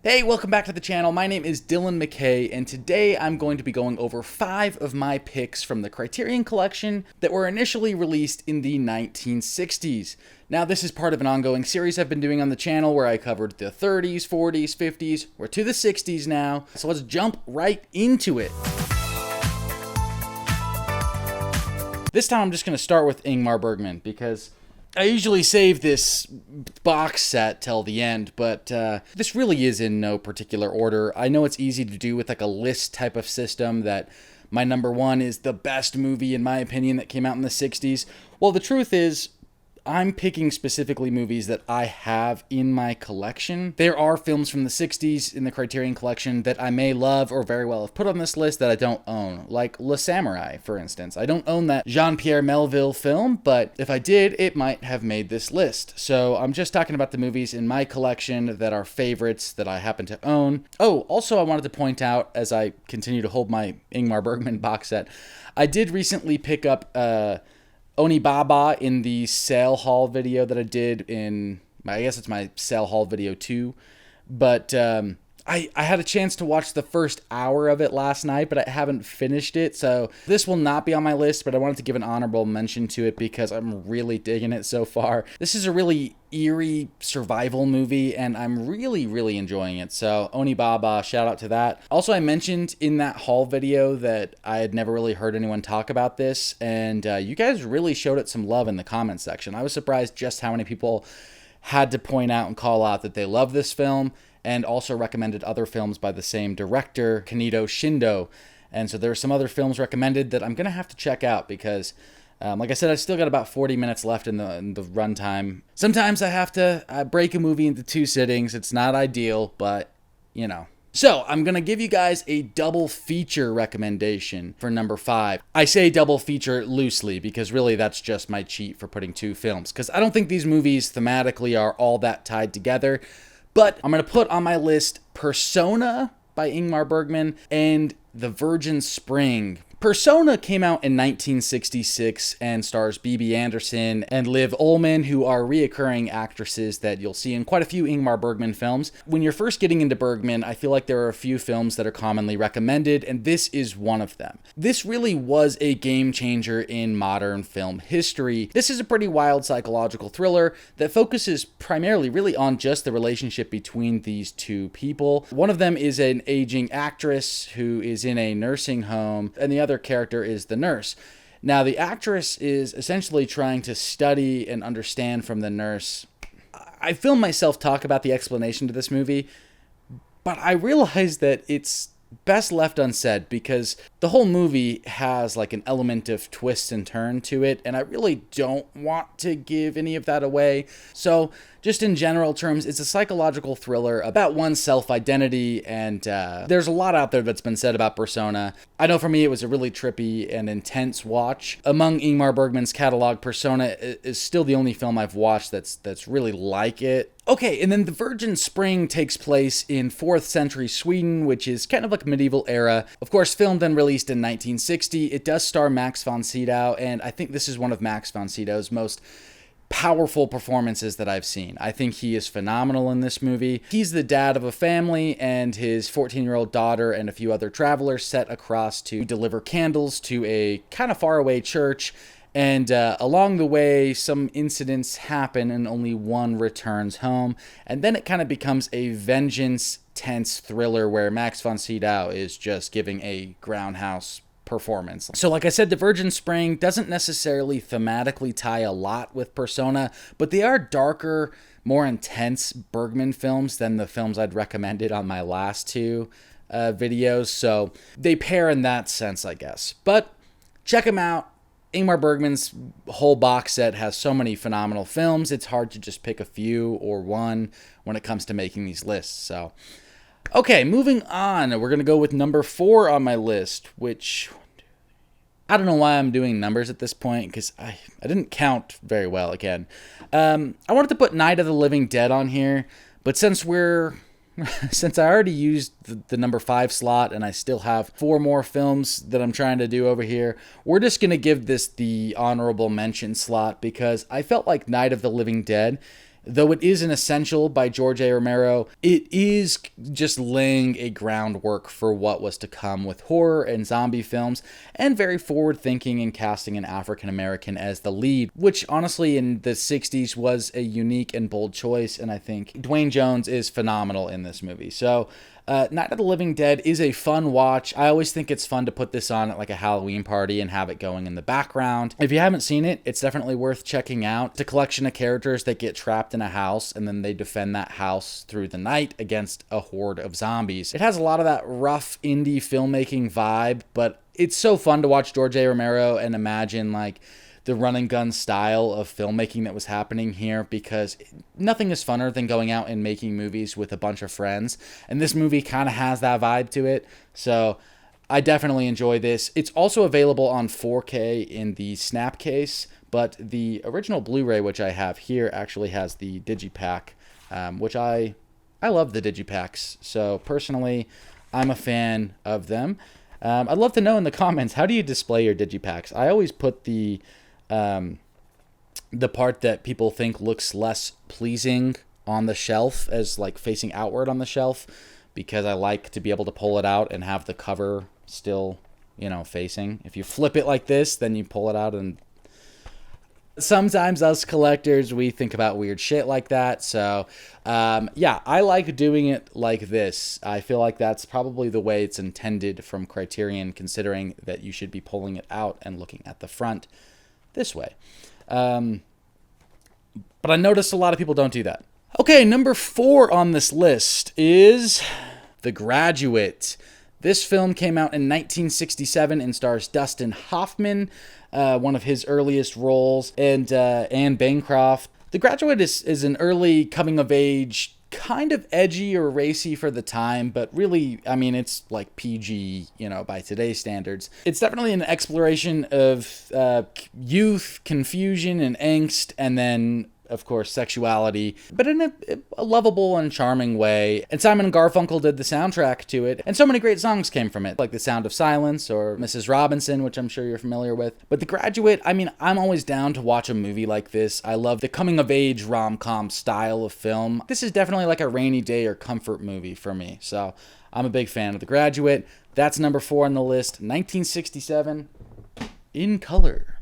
Hey, welcome back to the channel. My name is Dylan McKay, and today I'm going to be going over 5 of my picks from the Criterion Collection that were initially released in the 1960s. Now, this is part of an ongoing series I've been doing on the channel where I covered the 30s, 40s, 50s. We're to the 60s now, so let's jump right into it. This time I'm just going to start with Ingmar Bergman because I usually save this box set till the end, but this really is in no particular order. I know it's easy to do with like a list type of system that my number one is the best movie in my opinion that came out in the 60s. Well, the truth is I'm picking specifically movies that I have in my collection. There are films from the 60s in the Criterion Collection that I may love or very well have put on this list that I don't own, like Le Samurai, for instance. I don't own that Jean-Pierre Melville film, but if I did, it might have made this list. So I'm just talking about the movies in my collection that are favorites that I happen to own. Oh, also I wanted to point out, as I continue to hold my Ingmar Bergman box set, I did recently pick up Onibaba in the sale haul video that I did in, I guess it's my sale haul video 2, but I had a chance to watch the first hour of it last night, but I haven't finished it, so this will not be on my list, but I wanted to give an honorable mention to it because I'm really digging it so far. This is a really eerie survival movie, and I'm really enjoying it, so Onibaba, shout out to that. Also, I mentioned in that haul video that I had never really heard anyone talk about this, and you guys really showed it some love in the comment section. I was surprised just how many people had to point out and call out that they love this film, and also recommended other films by the same director, Kenido Shindo. And so there are some other films recommended that I'm going to have to check out because, like I said, I still got about 40 minutes left in the runtime. Sometimes I have to break a movie into 2 sittings. It's not ideal, but, you know. So, I'm going to give you guys a double feature recommendation for number 5. I say double feature loosely because really that's just my cheat for putting 2 films, because I don't think these movies thematically are all that tied together. But I'm going to put on my list Persona by Ingmar Bergman and The Virgin Spring. Persona came out in 1966 and stars Bibi Andersson and Liv Ullmann, who are reoccurring actresses that you'll see in quite a few Ingmar Bergman films. When you're first getting into Bergman, I feel like there are a few films that are commonly recommended, and this is one of them. This really was a game changer in modern film history. This is a pretty wild psychological thriller that focuses primarily really on just the relationship between these 2 people. One of them is an aging actress who is in a nursing home, and the other character is the nurse. Now, the actress is essentially trying to study and understand from the nurse. I filmed myself talk about the explanation to this movie, but I realized that it's best left unsaid because the whole movie has like an element of twist and turn to it, and I really don't want to give any of that away. So just in general terms, it's a psychological thriller about one's self-identity, and there's a lot out there that's been said about Persona. I know for me it was a really trippy and intense watch. Among Ingmar Bergman's catalog, Persona is still the only film I've watched that's really like it. Okay, and then The Virgin Spring takes place in 4th century Sweden, which is kind of like medieval era. Of course, filmed and released in 1960. It does star Max von Sydow, and I think this is one of Max von Sydow's most powerful performances that I've seen. I think he is phenomenal in this movie. He's the dad of a family, and his 14-year-old daughter and a few other travelers set across to deliver candles to a kind of faraway church. And along the way, some incidents happen and only one returns home. And then it kind of becomes a vengeance tense thriller where Max von Sydow is just giving a groundhouse performance. So like I said, The Virgin Spring doesn't necessarily thematically tie a lot with Persona, but they are darker, more intense Bergman films than the films I'd recommended on my last 2 videos. So they pair in that sense, I guess. But check them out. Ingmar Bergman's whole box set has so many phenomenal films, it's hard to just pick a few or one when it comes to making these lists. So, okay, moving on. We're going to go with number 4 on my list, which I don't know why I'm doing numbers at this point because I didn't count very well again. I wanted to put Night of the Living Dead on here, but since I already used the number 5 slot and I still have 4 more films that I'm trying to do over here, we're just going to give this the honorable mention slot because I felt like Night of the Living Dead Though it is an essential by George A. Romero, it is just laying a groundwork for what was to come with horror and zombie films, and very forward-thinking in casting an African-American as the lead, which honestly in the 60s was a unique and bold choice, and I think Dwayne Jones is phenomenal in this movie. So Night of the Living Dead is a fun watch. I always think it's fun to put this on at like a Halloween party and have it going in the background. If you haven't seen it, it's definitely worth checking out. It's a collection of characters that get trapped in a house and then they defend that house through the night against a horde of zombies. It has a lot of that rough indie filmmaking vibe, but it's so fun to watch George A. Romero and imagine like the run and gun style of filmmaking that was happening here, because nothing is funner than going out and making movies with a bunch of friends. And this movie kind of has that vibe to it. So I definitely enjoy this. It's also available on 4K in the snap case, but the original Blu-ray, which I have here, actually has the digipack, which I love the digipacks. So personally, I'm a fan of them. I'd love to know in the comments, how do you display your digipacks? I always put the part that people think looks less pleasing on the shelf as like facing outward on the shelf, because I like to be able to pull it out and have the cover still, facing. If you flip it like this, then you pull it out, and sometimes us collectors, we think about weird shit like that. So yeah, I like doing it like this. I feel like that's probably the way it's intended from Criterion, considering that you should be pulling it out and looking at the front this way. But I noticed a lot of people don't do that. Okay, number 4 on this list is The Graduate. This film came out in 1967 and stars Dustin Hoffman, one of his earliest roles, and Anne Bancroft. The Graduate is an early coming-of-age, kind of edgy or racy for the time, but really, I mean, it's like PG, by today's standards. It's definitely an exploration of youth, confusion, and angst, and then, of course, sexuality, but in a lovable and charming way. And Simon & Garfunkel did the soundtrack to it, and so many great songs came from it, like The Sound of Silence or Mrs. Robinson, which I'm sure you're familiar with. But The Graduate, I mean, I'm always down to watch a movie like this. I love the coming-of-age rom-com style of film. This is definitely like a rainy day or comfort movie for me, so I'm a big fan of The Graduate. That's number 4 on the list, 1967, in color.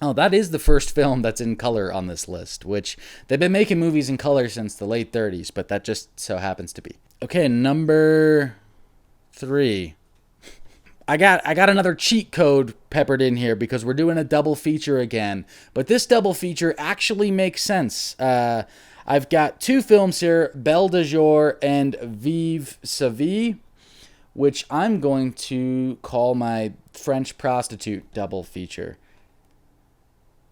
Oh, that is the first film that's in color on this list, which they've been making movies in color since the late 30s, but that just so happens to be. Okay, number 3. I got another cheat code peppered in here because we're doing a double feature again, but this double feature actually makes sense. I've got 2 films here, Belle de Jour and Vive sa vie, which I'm going to call my French Prostitute double feature,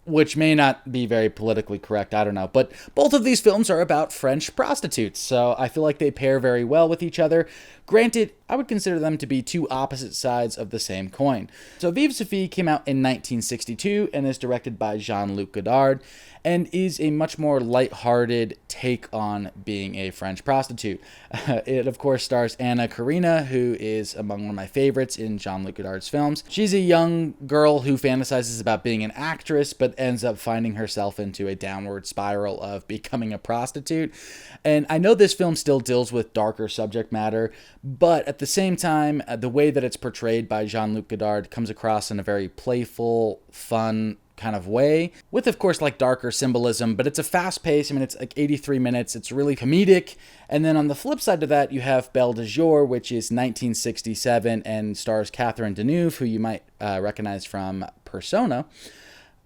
which may not be very politically correct, I don't know. But both of these films are about French prostitutes, so I feel like they pair very well with each other. Granted, I would consider them to be 2 opposite sides of the same coin. So Vive sa vie came out in 1962 and is directed by Jean-Luc Godard, and is a much more lighthearted take on being a French prostitute. It, of course, stars Anna Karina, who is among one of my favorites in Jean-Luc Godard's films. She's a young girl who fantasizes about being an actress, but ends up finding herself into a downward spiral of becoming a prostitute. And I know this film still deals with darker subject matter, but at the same time, the way that it's portrayed by Jean-Luc Godard comes across in a very playful, fun kind of way, with, of course, like darker symbolism, but it's a fast pace. I mean, it's like 83 minutes. It's really comedic. And then on the flip side of that, you have Belle de Jour, which is 1967 and stars Catherine Deneuve, who you might recognize from Persona,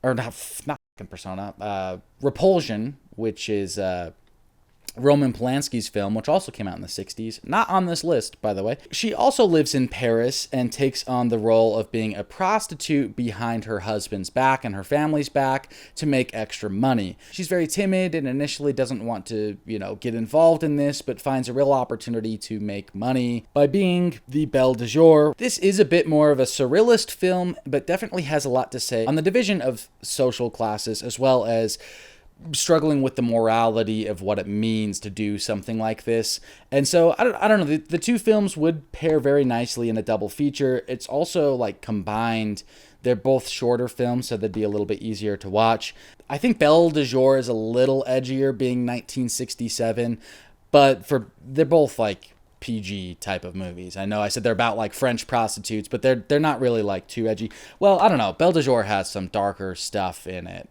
or not Persona, Repulsion, which is Roman Polanski's film, which also came out in the 60s. Not on this list, by the way. She also lives in Paris and takes on the role of being a prostitute behind her husband's back and her family's back to make extra money. She's very timid and initially doesn't want to, get involved in this, but finds a real opportunity to make money by being the Belle de Jour. This is a bit more of a surrealist film, but definitely has a lot to say on the division of social classes, as well as struggling with the morality of what it means to do something like this. And so I don't know, the 2 films would pair very nicely in a double feature. It's also like combined They're both shorter films, so they'd be a little bit easier to watch. I think Belle de Jour is a little edgier, being 1967, but they're both like PG type of movies. I know I said they're about like French prostitutes, but they're not really like too edgy. Well, I don't know. Belle de Jour has some darker stuff in it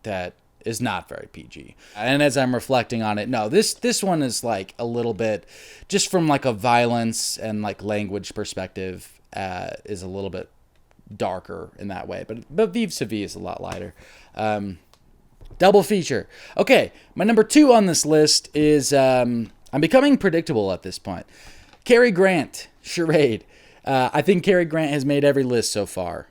that is not very PG. And as I'm reflecting on it, no, this one is like a little bit, just from like a violence and like language perspective, is a little bit darker in that way. But Vive sa Vie is a lot lighter. Double feature. Okay, my number 2 on this list is, I'm becoming predictable at this point. Cary Grant, Charade. I think Cary Grant has made every list so far,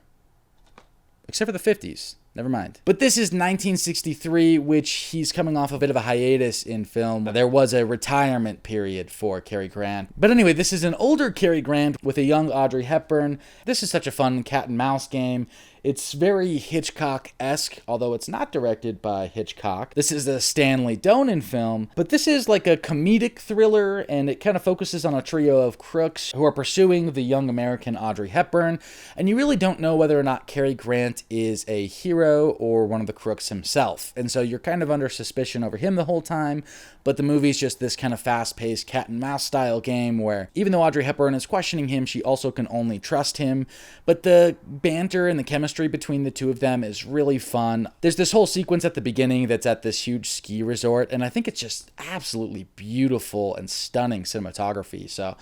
except for the 50s. Never mind. But this is 1963, which he's coming off a bit of a hiatus in film. There was a retirement period for Cary Grant. But anyway, this is an older Cary Grant with a young Audrey Hepburn. This is such a fun cat and mouse game. It's very Hitchcock-esque, although it's not directed by Hitchcock. This is a Stanley Donen film, but this is like a comedic thriller, and it kind of focuses on a trio of crooks who are pursuing the young American Audrey Hepburn, and you really don't know whether or not Cary Grant is a hero or one of the crooks himself. And so you're kind of under suspicion over him the whole time, but the movie's just this kind of fast-paced cat and mouse style game where even though Audrey Hepburn is questioning him, she also can only trust him. But the banter and the chemistry between the two of them is really fun. There's this whole sequence at the beginning that's at this huge ski resort, and I think it's just absolutely beautiful and stunning cinematography. So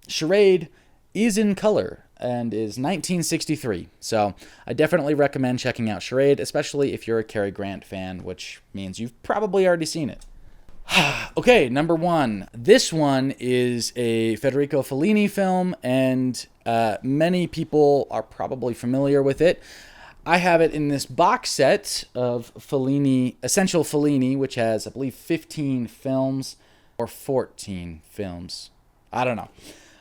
Charade is in color and is 1963. So I definitely recommend checking out Charade, especially if you're a Cary Grant fan, which means you've probably already seen it. Okay, number 1. This one is a Federico Fellini film, and many people are probably familiar with it. I have it in this box set of Fellini, Essential Fellini, which has, I believe, 15 films or 14 films. I don't know.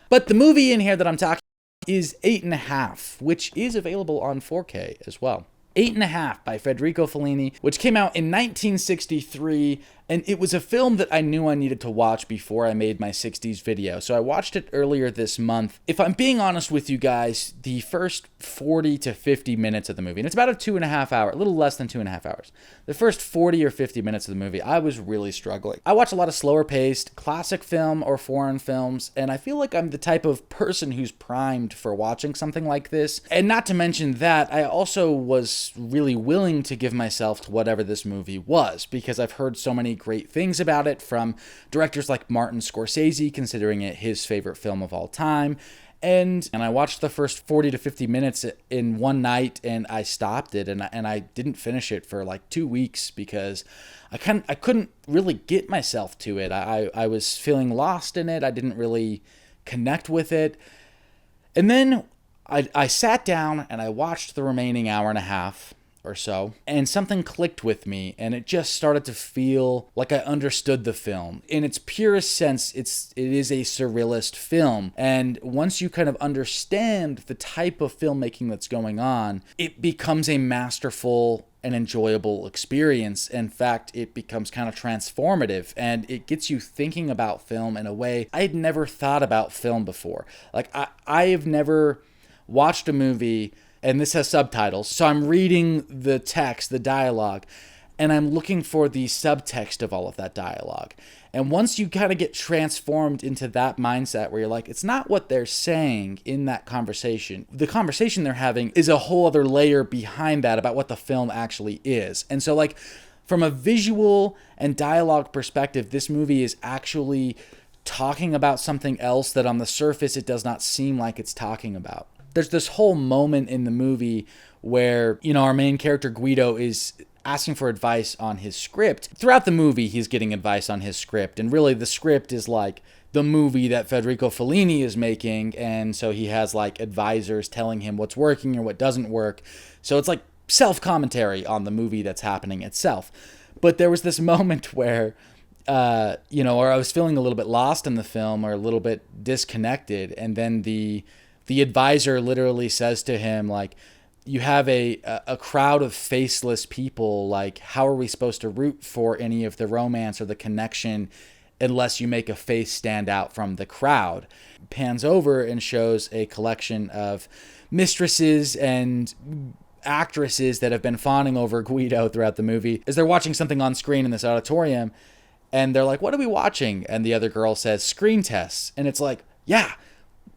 But the movie in here that I'm talking is 8½, which is available on 4K as well. 8½ by Federico Fellini, which came out in 1963, and it was a film that I knew I needed to watch before I made my 60s video, so I watched it earlier this month. If I'm being honest with you guys, the first 40 to 50 minutes of the movie, and it's about a 2.5 hour, a little less than 2.5 hours, the first 40 or 50 minutes of the movie, I was really struggling. I watch a lot of slower paced, classic film or foreign films, and I feel like I'm the type of person who's primed for watching something like this. And not to mention that, I also was really willing to give myself to whatever this movie was, because I've heard so many great things about it from directors like Martin Scorsese, considering it his favorite film of all time. And I watched the first 40 to 50 minutes in one night, and I stopped it, and I didn't finish it for like 2 weeks because I couldn't really get myself to it. I was feeling lost in it. I didn't really connect with it. And then I sat down and I watched the remaining hour and a half or so, and something clicked with me, and it just started to feel like I understood the film. In its purest sense, it is a surrealist film, and once you kind of understand the type of filmmaking that's going on, it becomes a masterful and enjoyable experience. In fact, it becomes kind of transformative, and it gets you thinking about film in a way I had never thought about film before. Like, I have never watched a movie, and this has subtitles, so I'm reading the text, the dialogue, and I'm looking for the subtext of all of that dialogue. And once you kind of get transformed into that mindset where you're like, it's not what they're saying in that conversation. The conversation they're having is a whole other layer behind that about what the film actually is. And so, like, from a visual and dialogue perspective, this movie is actually talking about something else that on the surface it does not seem like it's talking about. There's this whole moment in the movie where, you know, our main character Guido is asking for advice on his script. Throughout the movie, he's getting advice on his script, and really the script is like the movie that Federico Fellini is making, and so he has like advisors telling him what's working or what doesn't work. So it's like self-commentary on the movie that's happening itself. But there was this moment where or I was feeling a little bit lost in the film or a little bit disconnected, and then the advisor literally says to him, like, you have a crowd of faceless people, like, how are we supposed to root for any of the romance or the connection unless you make a face stand out from the crowd. Pans over and shows a collection of mistresses and actresses that have been fawning over Guido throughout the movie as they're watching something on screen in this auditorium. And they're like, what are we watching? And the other girl says, screen tests. And it's like, yeah,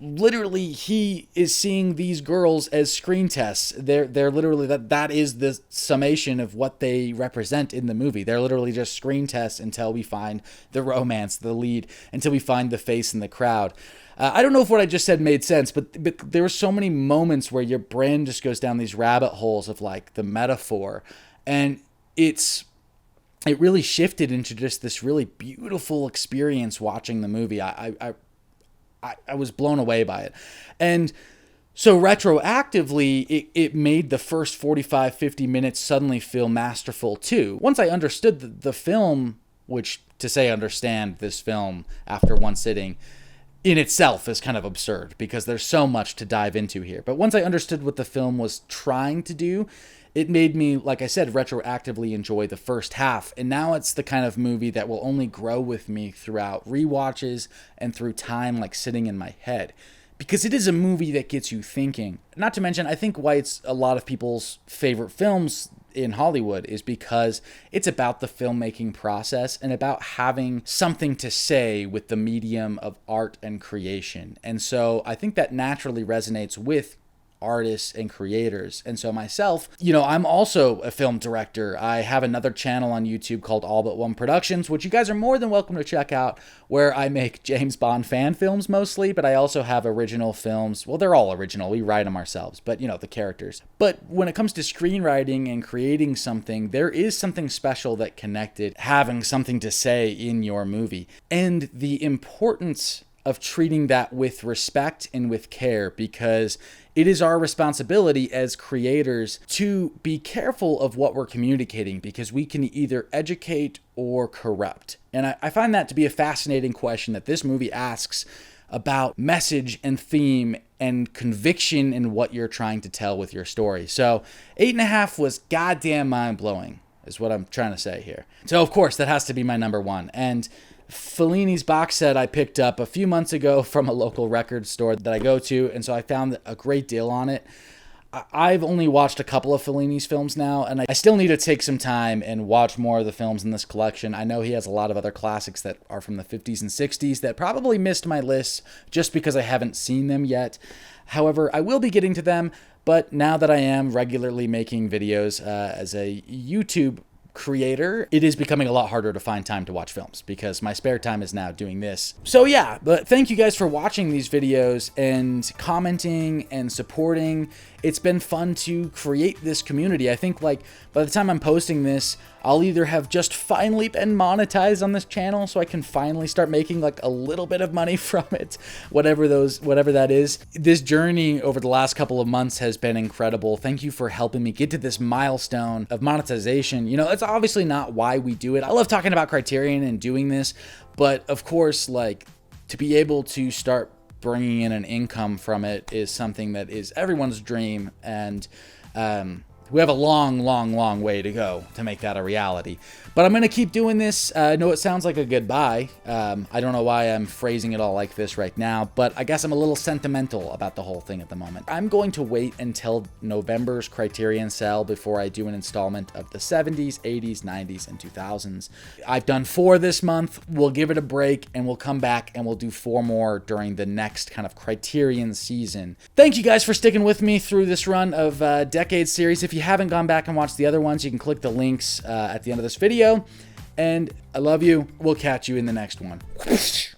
literally he is seeing these girls as screen tests. They're literally, that is the summation of what they represent in the movie. They're literally just screen tests until we find the romance, the lead, until we find the face in the crowd. I don't know if what I just said made sense, but there were so many moments where your brain just goes down these rabbit holes of like the metaphor, and it really shifted into just this really beautiful experience watching the movie. I was blown away by it. And so retroactively, it made the first 45, 50 minutes suddenly feel masterful too. Once I understood the film, which to say understand this film after one sitting in itself is kind of absurd because there's so much to dive into here. But once I understood what the film was trying to do, it made me, like I said, retroactively enjoy the first half. And now it's the kind of movie that will only grow with me throughout rewatches and through time, like sitting in my head. Because it is a movie that gets you thinking. Not to mention, I think why it's a lot of people's favorite films in Hollywood is because it's about the filmmaking process and about having something to say with the medium of art and creation. And so I think that naturally resonates with artists and creators. And so myself, I'm also a film director. I have another channel on YouTube called All But One Productions, which you guys are more than welcome to check out, where I make James Bond fan films mostly, but I also have original films. Well, they're all original. We write them ourselves, but the characters. But when it comes to screenwriting and creating something, there is something special that connected having something to say in your movie. And the importance of treating that with respect and with care, because it is our responsibility as creators to be careful of what we're communicating, because we can either educate or corrupt. And I find that to be a fascinating question that this movie asks about message and theme and conviction in what you're trying to tell with your story. So 8.5 was goddamn mind-blowing, is what I'm trying to say here. So of course, that has to be my number one. And Fellini's box set I picked up a few months ago from a local record store that I go to, and so I found a great deal on it. I've only watched a couple of Fellini's films now, and I still need to take some time and watch more of the films in this collection. I know he has a lot of other classics that are from the 50s and 60s that probably missed my list just because I haven't seen them yet. However, I will be getting to them, but now that I am regularly making videos as a YouTube creator, it is becoming a lot harder to find time to watch films because my spare time is now doing this. So yeah, but thank you guys for watching these videos and commenting and supporting. It's been fun to create this community. I think like by the time I'm posting this, I'll either have just finally been monetized on this channel so I can finally start making like a little bit of money from it, whatever that is. This journey over the last couple of months has been incredible. Thank you for helping me get to this milestone of monetization. It's obviously not why we do it. I love talking about Criterion and doing this, but of course, like, to be able to start bringing in an income from it is something that is everyone's dream, and we have a long way to go to make that a reality. But I'm going to keep doing this. I know it sounds like a goodbye. I don't know why I'm phrasing it all like this right now, but I guess I'm a little sentimental about the whole thing at the moment. I'm going to wait until November's Criterion sale before I do an installment of the 70s, 80s, 90s, and 2000s. I've done 4 this month. We'll give it a break, and we'll come back and we'll do 4 more during the next kind of Criterion season. Thank you guys for sticking with me through this run of Decades series. If you haven't gone back and watched the other ones, you can click the links at the end of this video. And I love you. We'll catch you in the next one.